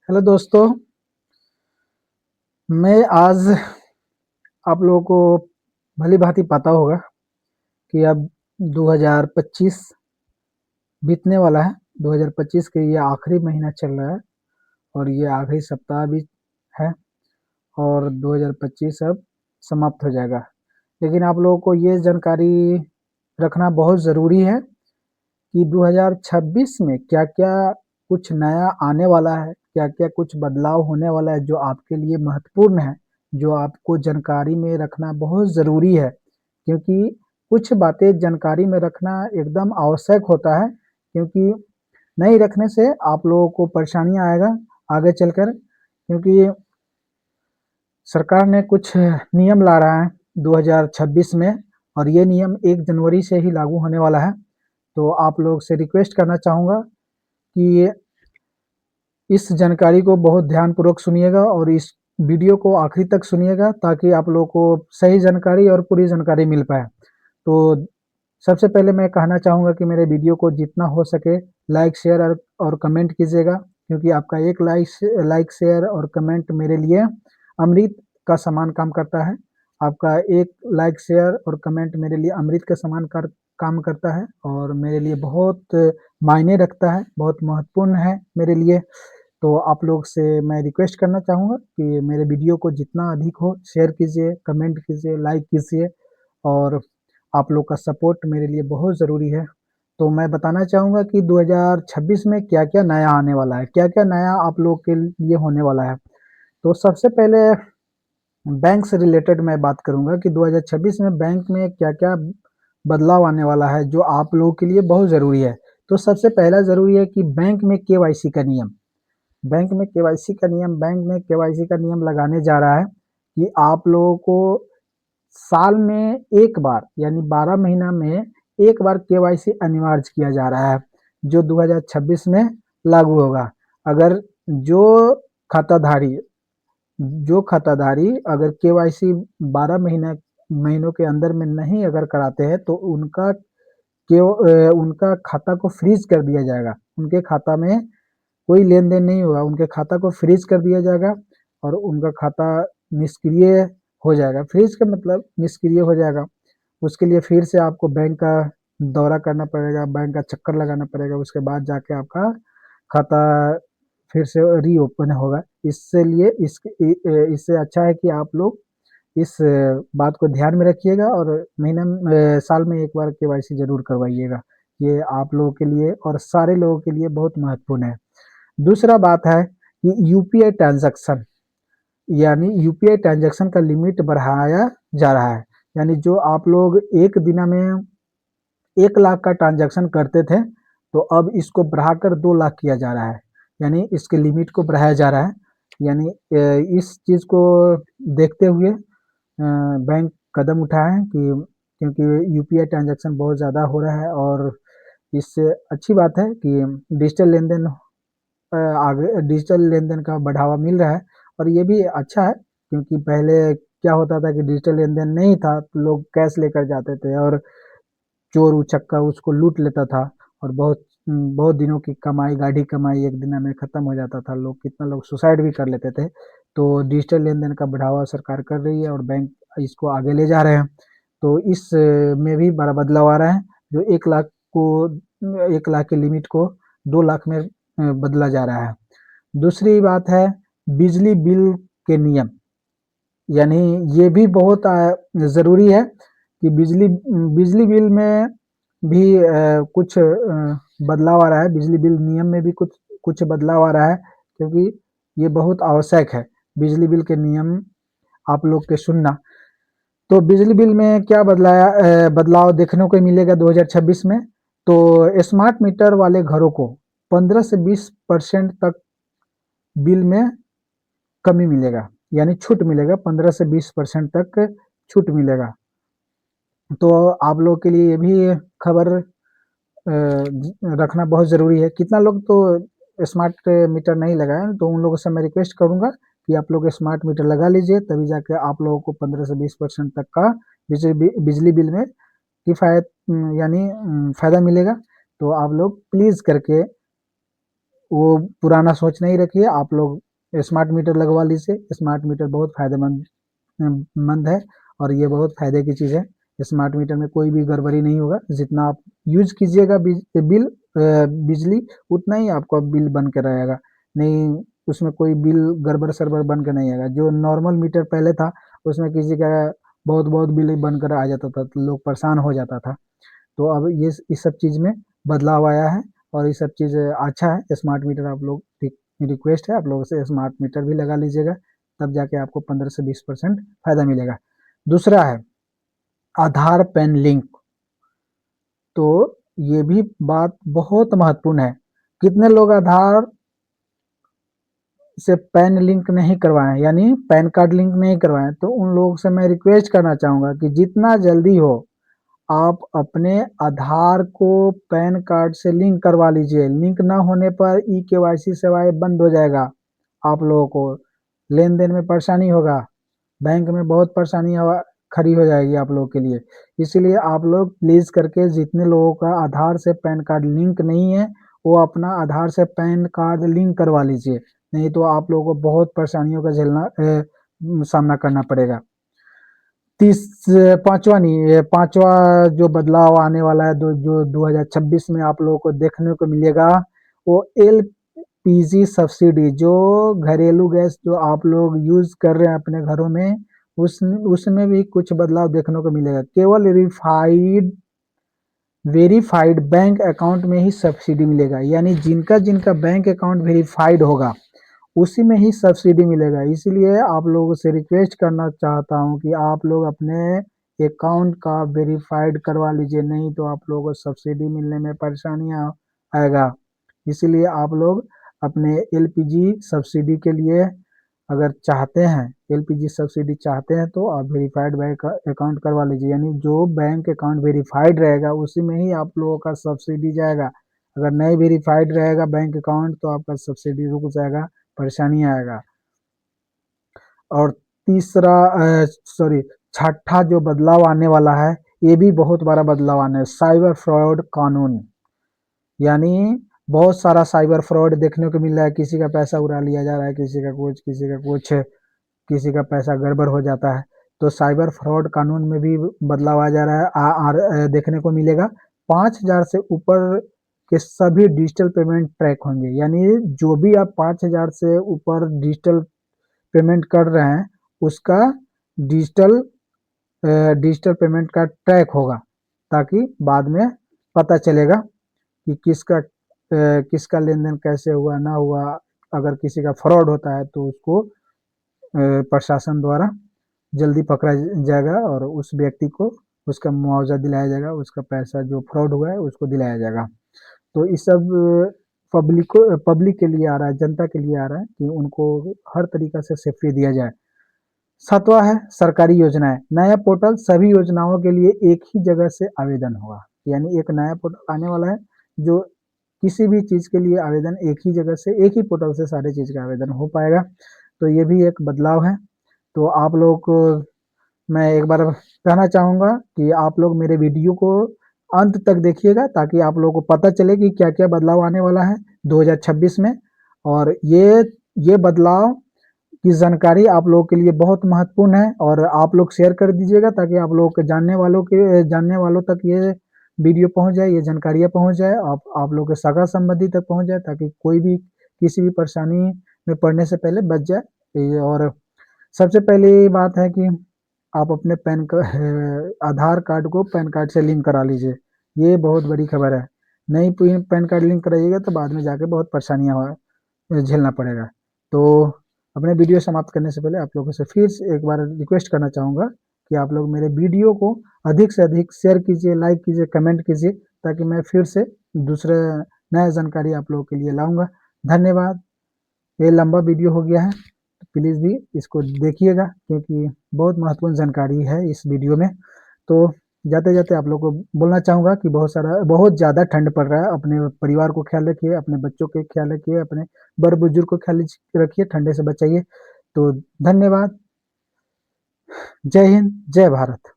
Hello दोस्तों, मैं आज आप लोगों को भली-भांति पता होगा कि अब 2025 बीतने वाला है। 2025 के ये आखिरी महीना चल रहा है और ये आखिरी सप्ताह भी है और 2025 अब समाप्त हो जाएगा। लेकिन आप लोगों को ये जानकारी रखना बहुत ज़रूरी है कि 2026 में क्या-क्या कुछ नया आने वाला है, क्या-क्या कुछ बदलाव होने वाला है जो आपके लिए महत्वपूर्ण है, जो आपको जानकारी में रखना बहुत ज़रूरी है। क्योंकि कुछ बातें जानकारी में रखना एकदम आवश्यक होता है, क्योंकि नहीं रखने से आप लोगों को परेशानियाँ आएगा आगे चलकर, क्योंकि सरकार ने कुछ नियम ला रहा है 2026 में और ये नियम 1 जनवरी से ही लागू होने वाला है। तो आप लोग से रिक्वेस्ट करना चाहूँगा कि इस जानकारी को बहुत ध्यानपूर्वक सुनिएगा और इस वीडियो को आखिरी तक सुनिएगा ताकि आप लोगों को सही जानकारी और पूरी जानकारी मिल पाए। तो सबसे पहले मैं कहना चाहूँगा कि मेरे वीडियो को जितना हो सके लाइक, शेयर और कमेंट कीजिएगा, क्योंकि आपका एक लाइक, शेयर और कमेंट मेरे लिए अमृत का समान काम करता है। आपका एक लाइक, शेयर और कमेंट मेरे लिए अमृत के समान काम करता है और मेरे लिए बहुत मायने रखता है, बहुत महत्वपूर्ण है मेरे लिए। तो आप लोग से मैं रिक्वेस्ट करना चाहूँगा कि मेरे वीडियो को जितना अधिक हो शेयर कीजिए, कमेंट कीजिए, लाइक कीजिए और आप लोग का सपोर्ट मेरे लिए बहुत ज़रूरी है। तो मैं बताना चाहूँगा कि 2026 में क्या-क्या नया आने वाला है, क्या-क्या नया आप लोग के लिए होने वाला है। तो सबसे पहले बैंक से रिलेटेड मैं बात करूँगा कि 2026 में बैंक में क्या-क्या बदलाव आने वाला है, जो आप लोगों के लिए बहुत ज़रूरी है। तो सबसे पहला ज़रूरी है कि बैंक में केवाईसी का नियम लगाने जा रहा है कि आप लोगों को साल में 1 बार यानी 12 महीना में 1 बार केवाईसी अनिवार्य किया जा रहा है, जो 2026 में लागू होगा। अगर जो खाताधारी जो खाताधारी अगर केवाईसी 12 महीनों के अंदर में नहीं अगर कराते हैं तो उनका खाता को फ्रीज कर दिया जाएगा। उनके खाता में कोई लेन-देन नहीं होगा, उनके खाता को फ्रीज कर दिया जाएगा और उनका खाता निष्क्रिय हो जाएगा। फ्रीज का मतलब निष्क्रिय हो जाएगा। उसके लिए फिर से आपको बैंक का दौरा करना पड़ेगा, बैंक का चक्कर लगाना पड़ेगा, उसके बाद जाके आपका खाता फिर से रीओपन होगा। इससे अच्छा है कि आप लोग इस बात को ध्यान में रखिएगा और साल में 1 बार केवाईसी ज़रूर करवाइएगा। ये आप लोगों के लिए और सारे लोगों के लिए बहुत महत्वपूर्ण है। दूसरा बात है कि यूपीआई ट्रांज़ैक्शन का लिमिट बढ़ाया जा रहा है। यानी जो आप लोग एक दिन में 1 लाख का ट्रांज़ैक्शन करते थे, तो अब इसको बढ़ाकर 2 लाख किया जा रहा है। यानी इसके लिमिट को बढ़ाया जा रहा है। यानी इस चीज़ को देखते हुए बैंक कदम उठाए हैं कि क्योंकि यूपीआई ट्रांज़ैक्शन बहुत ज़्यादा हो रहा है और इससे अच्छी बात है कि डिजिटल लेन-देन आगे डिजिटल लेन-देन का बढ़ावा मिल रहा है और ये भी अच्छा है, क्योंकि पहले क्या होता था कि डिजिटल लेन-देन नहीं था, तो लोग कैश लेकर जाते थे और चोर उचक्का उसको लूट लेता था और बहुत दिनों की कमाई, गाढ़ी कमाई एक दिन में खत्म हो जाता था। कितना लोग सुसाइड भी कर लेते थे। तो डिजिटल लेन-देन का बढ़ावा सरकार कर रही है और बैंक इसको आगे ले जा रहे हैं। तो इस में भी बड़ा बदलाव आ रहा है, जो 1 लाख की लिमिट को 2 लाख में बदला जा रहा है। दूसरी बात है बिजली बिल के नियम, यानी ये भी बहुत ज़रूरी है कि बिजली बिल में भी कुछ बदलाव आ रहा है। बिजली बिल नियम में भी कुछ कुछ बदलाव आ रहा है, क्योंकि ये बहुत आवश्यक है बिजली बिल के नियम आप लोग के सुनना। तो बिजली बिल में क्या बदलाव देखने को मिलेगा 2026 में। तो स्मार्ट मीटर वाले घरों को 15 से 20% तक बिल में कमी मिलेगा, यानी छूट मिलेगा। 15 से 20% तक छूट मिलेगा। तो आप लोग के लिए ये भी खबर रखना बहुत ज़रूरी है। कितना लोग तो स्मार्ट मीटर नहीं लगाए, तो उन लोगों से मैं रिक्वेस्ट करूँगा कि आप लोग स्मार्ट मीटर लगा लीजिए, तभी जाके आप लोगों को 15 से 20% तक का बिजली बिल में किफ़ायत यानी फ़ायदा मिलेगा। तो आप लोग प्लीज़ करके वो पुराना सोच नहीं रखिए, आप लोग स्मार्ट मीटर लगवा लीजिए। स्मार्ट मीटर बहुत फ़ायदेमंद मंद है और ये बहुत फ़ायदे की चीज़ है। स्मार्ट मीटर में कोई भी गड़बड़ी नहीं होगा, जितना आप यूज़ कीजिएगा बिजली, उतना ही आपका बिल बन के रहेगा। नहीं, उसमें कोई बिल गड़बड़-सड़बड़ बन के नहीं आएगा। जो नॉर्मल मीटर पहले था, उसमें किसी का बहुत-बहुत बिल बनकर आ जाता था, तो लोग परेशान हो जाता था। तो अब ये इस सब चीज़ में बदलाव आया है और ये सब चीज़ अच्छा है। स्मार्ट मीटर आप लोग रिक्वेस्ट है आप लोगों से, स्मार्ट मीटर भी लगा लीजिएगा, तब जाके आपको 15 से 20% फ़ायदा मिलेगा। दूसरा है आधार पैन लिंक। तो ये भी बात बहुत महत्वपूर्ण है। कितने लोग आधार से पैन लिंक नहीं करवाएं, यानी पैन कार्ड लिंक नहीं करवाएं, तो उन लोगों से मैं रिक्वेस्ट करना चाहूँगा कि जितना जल्दी हो आप अपने आधार को पैन कार्ड से लिंक करवा लीजिए। लिंक ना होने पर ई-केवाईसी सेवाएं बंद हो जाएगा, आप लोगों को लेन देन में परेशानी होगा, बैंक में बहुत परेशानी खड़ी हो जाएगी आप लोगों के लिए। इसीलिए आप लोग प्लीज़ करके, जितने लोगों का आधार से पैन कार्ड लिंक नहीं है, वो अपना आधार से पैन कार्ड लिंक करवा लीजिए, नहीं तो आप लोगों को बहुत परेशानियों का सामना करना पड़ेगा। पांचवा नहीं, ये पांचवा जो बदलाव आने वाला है, जो 2026 में आप लोगों को देखने को मिलेगा, वो एलपीजी सब्सिडी, जो घरेलू गैस जो आप लोग यूज कर रहे हैं अपने घरों में, उसमें भी कुछ बदलाव देखने को मिलेगा। केवल वेरीफाइड बैंक अकाउंट में ही सब्सिडी मिलेगा, यानी जिनका जिनका बैंक अकाउंट वेरीफाइड होगा उसी में ही सब्सिडी मिलेगा। इसीलिए आप लोगों से रिक्वेस्ट करना चाहता हूँ कि आप लोग अपने अकाउंट का वेरीफाइड करवा लीजिए, नहीं तो आप लोगों को सब्सिडी मिलने में परेशानियाँ आएगा। इसीलिए आप लोग अपने एलपीजी सब्सिडी के लिए अगर चाहते हैं, एलपीजी सब्सिडी चाहते हैं, तो आप वेरीफाइड बैंक अकाउंट करवा लीजिए, यानी जो बैंक अकाउंट वेरीफाइड रहेगा उसी में ही आप लोगों का सब्सिडी जाएगा। अगर नहीं वेरीफाइड रहेगा बैंक अकाउंट तो आपका सब्सिडी रुक जाएगा, परेशानी आएगा। और तीसरा सॉरी छठा जो बदलाव आने वाला है, ये भी बहुत बड़ा बदलाव आने है, साइबर फ्रॉड कानून। यानी बहुत सारा साइबर फ्रॉड देखने को मिल रहा है, किसी का पैसा उड़ा लिया जा रहा है, किसी का कुछ, किसी का कुछ, किसी का पैसा गड़बड़ हो जाता है। तो साइबर फ्रॉड कानून में भी बदलाव आ जा रहा है, देखने को मिलेगा। 5,000 से ऊपर के सभी डिजिटल पेमेंट ट्रैक होंगे, यानी जो भी आप 5,000 से ऊपर डिजिटल पेमेंट कर रहे हैं, उसका डिजिटल डिजिटल पेमेंट का ट्रैक होगा, ताकि बाद में पता चलेगा कि किसका लेन देन कैसे हुआ ना हुआ। अगर किसी का फ्रॉड होता है तो उसको प्रशासन द्वारा जल्दी पकड़ा जाएगा और उस व्यक्ति को उसका मुआवजा दिलाया जाएगा, उसका पैसा जो फ्रॉड हुआ है उसको दिलाया जाएगा। तो ये सब पब्लिक के लिए आ रहा है, जनता के लिए आ रहा है कि उनको हर तरीका से सेफ्टी दिया जाए। सातवां है सरकारी योजनाएं। नया पोर्टल सभी योजनाओं के लिए एक ही जगह से आवेदन होगा, यानी एक नया पोर्टल आने वाला है जो किसी भी चीज़ के लिए आवेदन एक ही जगह से, एक ही पोर्टल से सारे चीज़ का आवेदन हो पाएगा। तो ये भी एक बदलाव है। तो आप लोग को मैं एक बार कहना चाहूँगा कि आप लोग मेरे वीडियो को अंत तक देखिएगा, ताकि आप लोगों को पता चले कि क्या-क्या बदलाव आने वाला है 2026 में। और ये बदलाव की जानकारी आप लोगों के लिए बहुत महत्वपूर्ण है और आप लोग शेयर कर दीजिएगा, ताकि आप लोगों के जानने वालों तक ये वीडियो पहुंच जाए, ये जानकारियाँ पहुंच जाए, आप लोग के सगा संबंधी तक पहुंच जाए, ताकि कोई भी किसी भी परेशानी में पड़ने से पहले बच जाए। और सबसे पहली बात है कि आप अपने आधार कार्ड को पैन कार्ड से लिंक करा लीजिए, ये बहुत बड़ी खबर है। नहीं पैन कार्ड लिंक कराइएगा तो बाद में जाके बहुत परेशानियाँ झेलना पड़ेगा। तो अपने वीडियो समाप्त करने से पहले आप लोगों से फिर से एक बार रिक्वेस्ट करना चाहूँगा कि आप लोग मेरे वीडियो को अधिक से अधिक शेयर कीजिए, लाइक कीजिए, कमेंट कीजिए, ताकि मैं फिर से दूसरे नया जानकारी आप लोगों के लिए लाऊंगा। धन्यवाद। ये लंबा वीडियो हो गया है, तो प्लीज़ भी इसको देखिएगा, क्योंकि बहुत महत्वपूर्ण जानकारी है इस वीडियो में। तो जाते-जाते आप लोग को बोलना चाहूँगा कि बहुत ज़्यादा ठंड पड़ रहा है, अपने परिवार को ख्याल रखिए, अपने बच्चों के ख्याल रखिए, अपने बड़े-बुजुर्ग को ख्याल रखिए, ठंडे से बचाइए। तो धन्यवाद। जय हिंद, जय भारत।